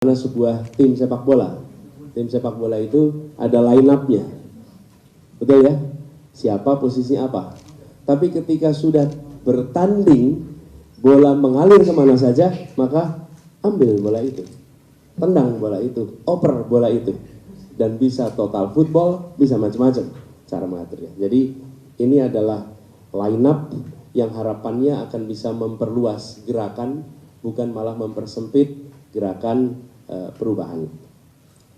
Karena sebuah tim sepak bola itu ada line up-nya, betul ya? Siapa posisinya apa? Tapi ketika sudah bertanding, bola mengalir kemana saja, maka ambil bola itu, tendang bola itu, oper bola itu, dan bisa total football, bisa macam-macam cara mengaturnya. Jadi ini adalah line up yang harapannya akan bisa memperluas gerakan, bukan malah mempersempit gerakan perubahan.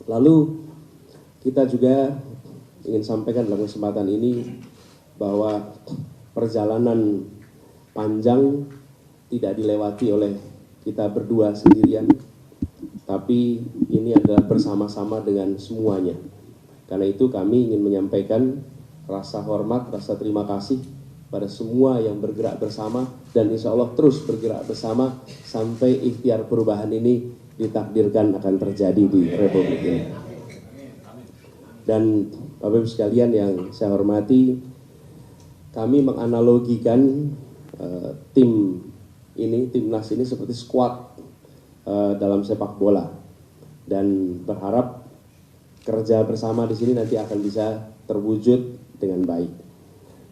Lalu kita juga ingin sampaikan dalam kesempatan ini bahwa perjalanan panjang tidak dilewati oleh kita berdua sendirian, tapi ini adalah bersama-sama dengan semuanya. Karena itu kami ingin menyampaikan rasa hormat, rasa terima kasih pada semua yang bergerak bersama, dan insya Allah terus bergerak bersama sampai ikhtiar perubahan ini ditakdirkan akan terjadi di Republik ini. Dan Bapak Ibu sekalian yang saya hormati, kami menganalogikan timnas ini seperti squad dalam sepak bola, dan berharap kerja bersama di sini nanti akan bisa terwujud dengan baik.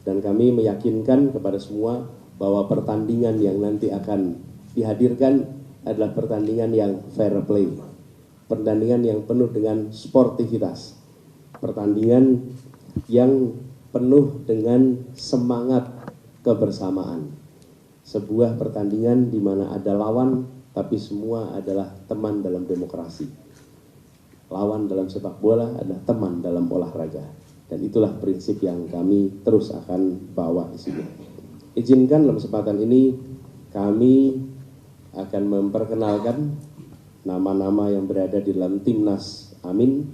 Dan kami meyakinkan kepada semua bahwa pertandingan yang nanti akan dihadirkan adalah pertandingan yang fair play, pertandingan yang penuh dengan sportivitas, pertandingan yang penuh dengan semangat kebersamaan, sebuah pertandingan di mana ada lawan, tapi semua adalah teman dalam demokrasi. Lawan dalam sepak bola adalah teman dalam olahraga, dan itulah prinsip yang kami terus akan bawa di sini. Izinkan dalam kesempatan ini kami akan memperkenalkan nama-nama yang berada di dalam timnas Amin.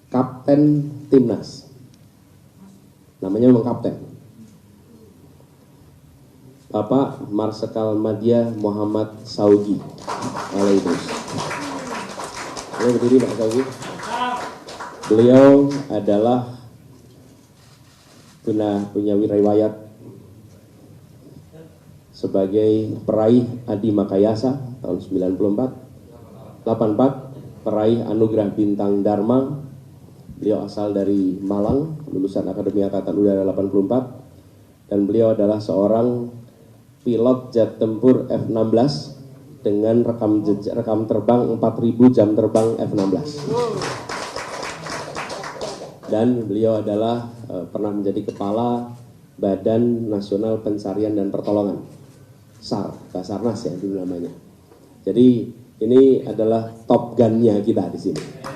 Kapten timnas, namanya memang kapten, Bapak Marsikal Madya Muhammad Saudi. Boleh berdiri Pak Saudi. Beliau adalah punya riwayat sebagai peraih Adi Makayasa tahun 94, 84, peraih Anugerah Bintang Dharma. Beliau asal dari Malang, lulusan Akademi Angkatan Udara 84, dan beliau adalah seorang pilot jet tempur F-16 dengan rekam terbang 4.000 jam terbang F-16. Dan beliau adalah pernah menjadi kepala Badan Nasional Pencarian dan Pertolongan, SAR, Basarnas ya dulu namanya. Jadi ini adalah top gun-nya kita di sini.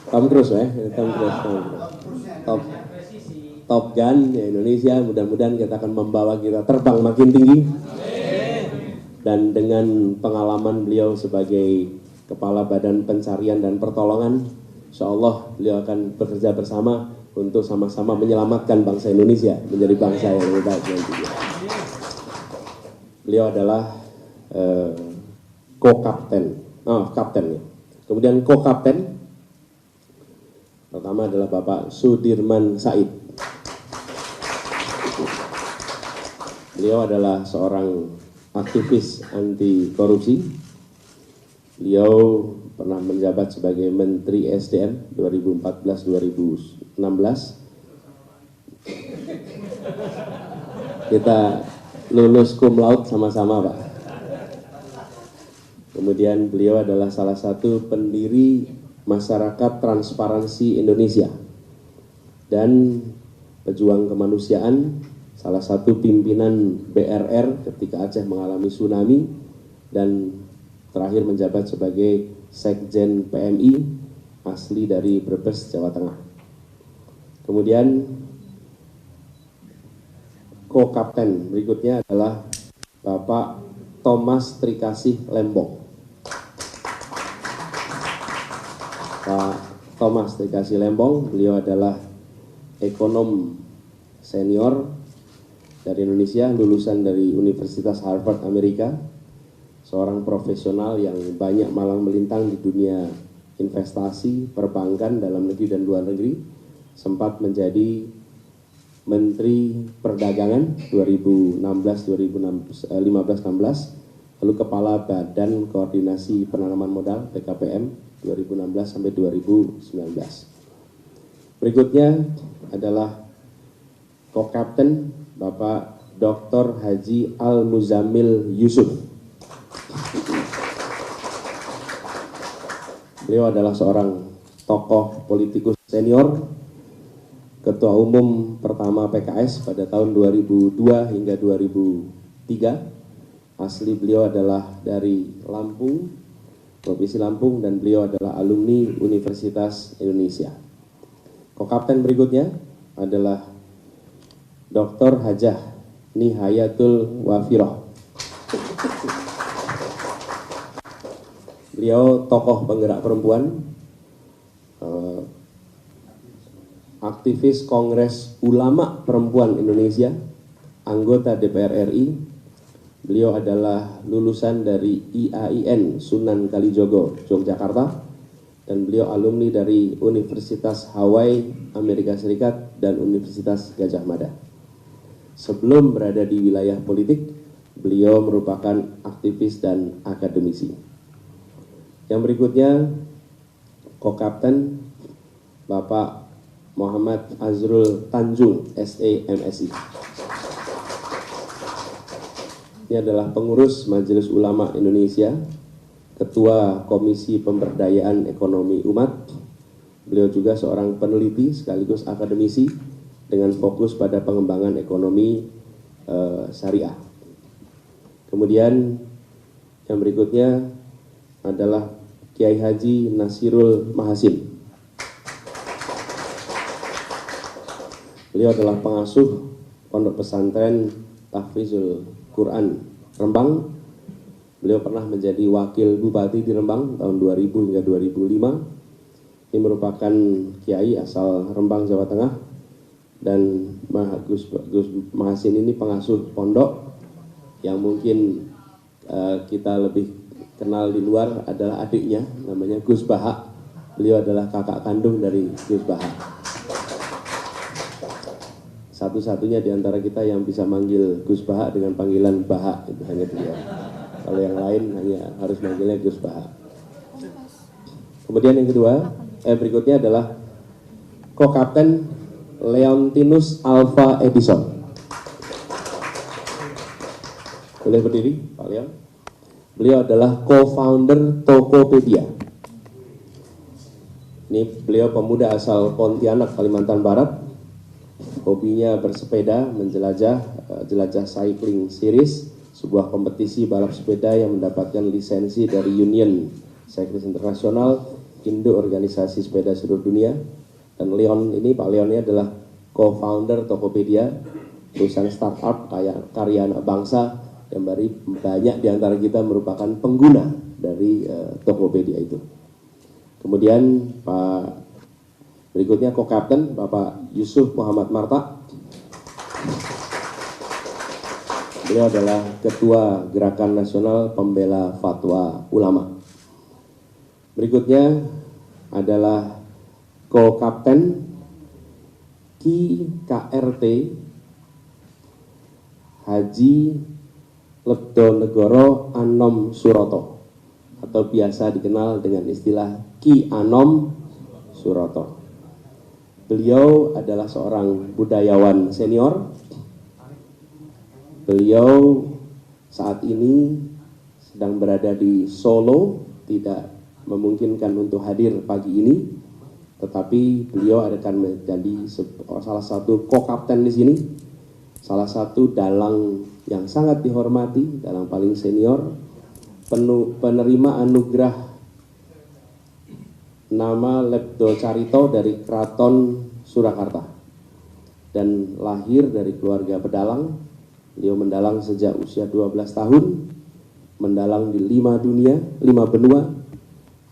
Tom Cruise ya, top gun ya Indonesia. Mudah-mudahan kita akan membawa kita terbang makin tinggi. Dan dengan pengalaman beliau sebagai Kepala Badan Pencarian dan Pertolongan, insya Allah beliau akan bekerja bersama untuk sama-sama menyelamatkan bangsa Indonesia menjadi bangsa yang lebih baik nantinya. Beliau adalah kapten ya. Kemudian co-kapten pertama adalah Bapak Sudirman Said. Beliau adalah seorang aktivis anti korupsi. Beliau pernah menjabat sebagai Menteri SDM 2014-2016. Kita lulus cum laude sama-sama, Pak. Kemudian beliau adalah salah satu pendiri Masyarakat Transparansi Indonesia dan pejuang kemanusiaan, salah satu pimpinan BRR ketika Aceh mengalami tsunami, dan terakhir menjabat sebagai Sekjen PMI, asli dari Brebes, Jawa Tengah. Kemudian co-kapten berikutnya adalah Bapak Thomas Trikasih Lembong. Pak Thomas Trikasih Lembong, beliau adalah ekonom senior dari Indonesia, lulusan dari Universitas Harvard Amerika, seorang profesional yang banyak malang melintang di dunia investasi, perbankan dalam negeri dan luar negeri, sempat menjadi Menteri Perdagangan 2015-16, lalu Kepala Badan Koordinasi Penanaman Modal BKPM 2016 sampai 2019. Berikutnya adalah Co-Kapten Bapak Dr. Haji Al-Muzammil Yusuf. Beliau adalah seorang tokoh politikus senior, Ketua Umum pertama PKS pada tahun 2002 hingga 2003. Asli beliau adalah dari Lampung, Provinsi Lampung, dan beliau adalah alumni Universitas Indonesia. Co-Kapten berikutnya adalah Dr. Hajah Nihayatul Wafiroh. Beliau tokoh penggerak perempuan, aktivis Kongres Ulama Perempuan Indonesia, anggota DPR RI. Beliau adalah lulusan dari IAIN Sunan Kalijogo, Yogyakarta, dan beliau alumni dari Universitas Hawaii, Amerika Serikat, dan Universitas Gajah Mada. Sebelum berada di wilayah politik, beliau merupakan aktivis dan akademisi. Yang berikutnya, Co-Kapten Bapak Muhammad Azrul Tanjung, SE MSI. Ini adalah pengurus Majelis Ulama Indonesia, Ketua Komisi Pemberdayaan Ekonomi Umat. Beliau juga seorang peneliti sekaligus akademisi dengan fokus pada pengembangan ekonomi syariah. Kemudian yang berikutnya adalah Kiai Haji Nasirul Mahasin. Beliau adalah pengasuh Pondok Pesantren Tahfizul Quran Rembang. Beliau pernah menjadi wakil bupati di Rembang tahun 2000 hingga 2005. Ini merupakan kiai asal Rembang, Jawa Tengah. Dan Gus Mahasin ini pengasuh pondok yang mungkin kita lebih kenal di luar adalah adiknya, namanya Gus Baha. Beliau adalah kakak kandung dari Gus Baha. Satu-satunya di antara kita yang bisa manggil Gus Baha dengan panggilan Baha, itu hanya beliau. Kalau yang lain hanya harus manggilnya Gus Baha. Kemudian yang kedua, berikutnya adalah Co-Kapten Leontinus Alva Edison. Boleh berdiri, Pak Leon? Beliau adalah co-founder Tokopedia. Ini beliau pemuda asal Pontianak, Kalimantan Barat. Hobinya bersepeda, jelajah cycling series, sebuah kompetisi balap sepeda yang mendapatkan lisensi dari Union Cyclist International, Indo Organisasi Sepeda Seluruh Dunia. Dan Leon ini, Pak Leon ini adalah co-founder Tokopedia, perusahaan startup karya anak bangsa, yang banyak di antara kita merupakan pengguna dari Tokopedia itu. Kemudian berikutnya Co-Kapten Bapak Yusuf Muhammad Marta. Beliau adalah Ketua Gerakan Nasional Pembela Fatwa Ulama. Berikutnya adalah Co-Kapten KRT Haji Lebdonegoro Anom Suroto, atau biasa dikenal dengan istilah Ki Anom Suroto. Beliau adalah seorang budayawan senior. Beliau saat ini sedang berada di Solo, tidak memungkinkan untuk hadir pagi ini. Tetapi beliau akan menjadi salah satu co-kapten di sini, salah satu dalang yang sangat dihormati, dalang paling senior, penerima anugerah nama Lebdo Carito dari Keraton Surakarta, dan lahir dari keluarga pedalang. Beliau mendalang sejak usia 12 tahun, mendalang di 5 benua,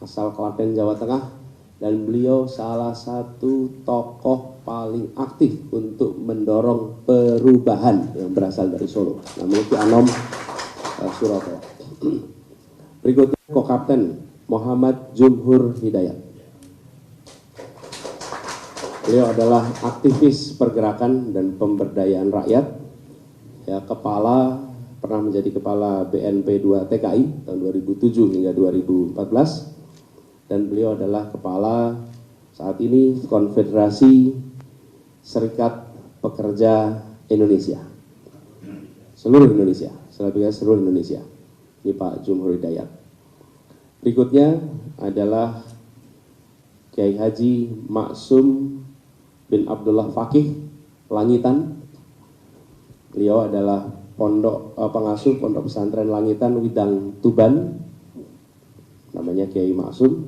asal Klaten, Jawa Tengah. Dan beliau salah satu tokoh paling aktif untuk mendorong perubahan yang berasal dari Solo, namanya Ki Anom Suroto. Berikutnya Co-Kapten Muhammad Jumhur Hidayat. Beliau adalah aktivis pergerakan dan pemberdayaan rakyat, ya, pernah menjadi kepala BNP 2 TKI tahun 2007 hingga 2014, dan beliau adalah kepala saat ini Konfederasi Serikat Pekerja Indonesia, seluruh Indonesia, seluruh Indonesia. Ini Pak Jumhur Hidayat. Berikutnya adalah Kiai Haji Maksum bin Abdullah Fakih Langitan. Beliau adalah pengasuh Pondok Pesantren Langitan Widang Tuban, namanya Kiai Maksum.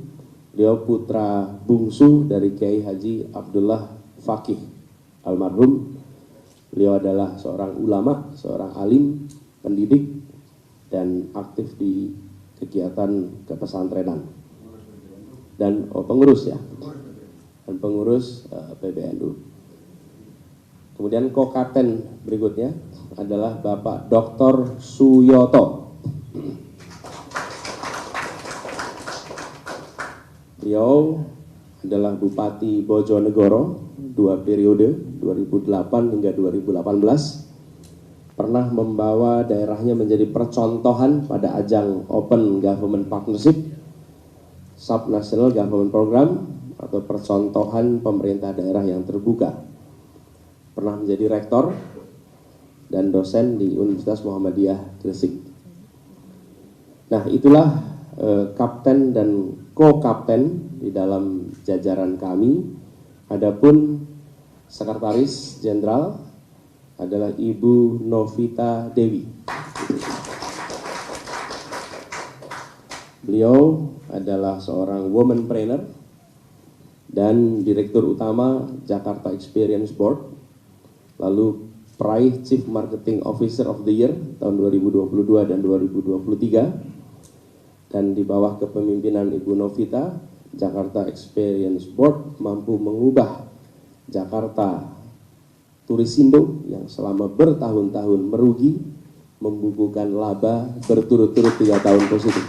Beliau putra bungsu dari Kiai Haji Abdullah Fakih almarhum. Beliau adalah seorang ulama, seorang alim, pendidik, dan aktif di kegiatan kepesantrenan dan pengurus, ya, dan pengurus PBNU. Kemudian Kokaten berikutnya adalah Bapak Dr. Suyoto. Beliau adalah Bupati Bojonegoro 2 periode, 2008 hingga 2018. Pernah membawa daerahnya menjadi percontohan pada ajang Open Government Partnership, Subnational Government Program, atau percontohan pemerintah daerah yang terbuka. Pernah menjadi rektor dan dosen di Universitas Muhammadiyah Gresik. Nah, itulah kapten dan ko-kapten di dalam jajaran kami. Adapun sekretaris jenderal adalah Ibu Novita Dewi. Beliau adalah seorang womanpreneur dan direktur utama Jakarta Experience Board, lalu peraih Chief Marketing Officer of the Year tahun 2022 dan 2023, dan di bawah kepemimpinan Ibu Novita, Jakarta Experience Board mampu mengubah Jakarta Turisindo yang selama bertahun-tahun merugi, membukukan laba berturut-turut 3 tahun positif.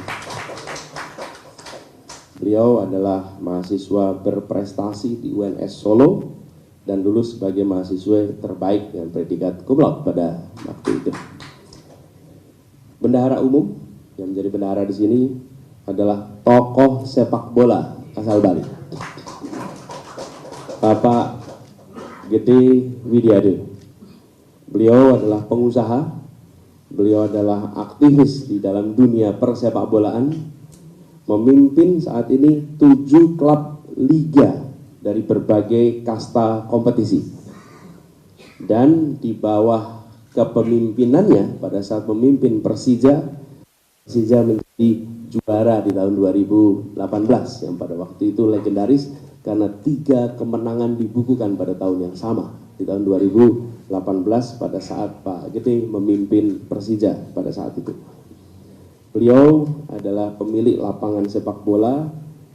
Beliau adalah mahasiswa berprestasi di UNS Solo dan lulus sebagai mahasiswa terbaik dengan predikat cum laude pada waktu itu. Bendahara umum yang menjadi bendahara di sini adalah tokoh sepak bola asal Bali, Bapak Gede Widiade. Beliau adalah pengusaha, beliau adalah aktivis di dalam dunia persepak bolaan, memimpin saat ini 7 klub liga dari berbagai kasta kompetisi. Dan di bawah kepemimpinannya pada saat memimpin Persija menjadi juara di tahun 2018 yang pada waktu itu legendaris karena 3 kemenangan dibukukan pada tahun yang sama di tahun 2018 pada saat Pak Gede memimpin Persija pada saat itu. Beliau adalah pemilik lapangan sepak bola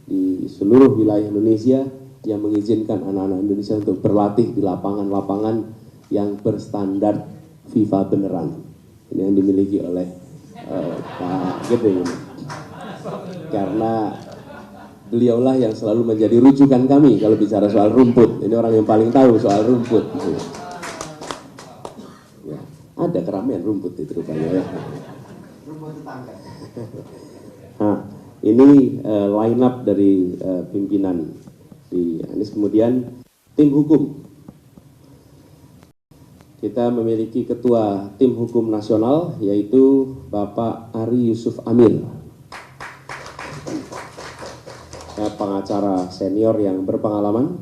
di seluruh wilayah Indonesia yang mengizinkan anak-anak Indonesia untuk berlatih di lapangan-lapangan yang berstandar FIFA beneran. Ini yang dimiliki oleh Pak Gede ini. Karena beliaulah yang selalu menjadi rujukan kami kalau bicara soal rumput. Ini orang yang paling tahu soal rumput. Ya, ada keramaian rumput itu rupanya, ya. Nah, ini line up dari pimpinan di Anies. Kemudian tim hukum. Kita memiliki ketua tim hukum nasional yaitu Bapak Ari Yusuf Amir. Pengacara senior yang berpengalaman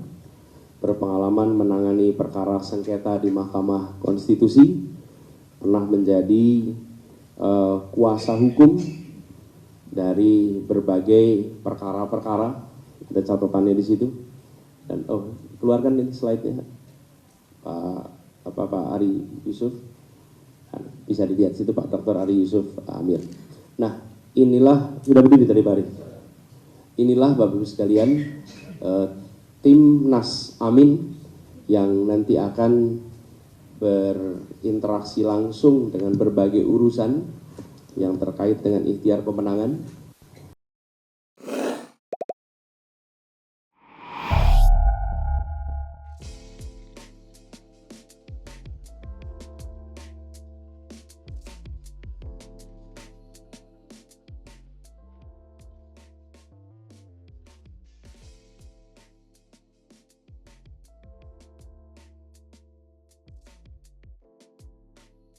menangani perkara sengketa di Mahkamah Konstitusi, pernah menjadi kuasa hukum dari berbagai perkara-perkara. Ada catatannya di situ. Dan keluarkan ini slide-nya, Pak Ari Yusuf. Bisa dilihat situ Pak Dr. Ari Yusuf Amir. Nah, inilah sudah berdiri tadi Pak Ari. Inilah Bapak Ibu sekalian Timnas Amin yang nanti akan berinteraksi langsung dengan berbagai urusan yang terkait dengan ikhtiar pemenangan.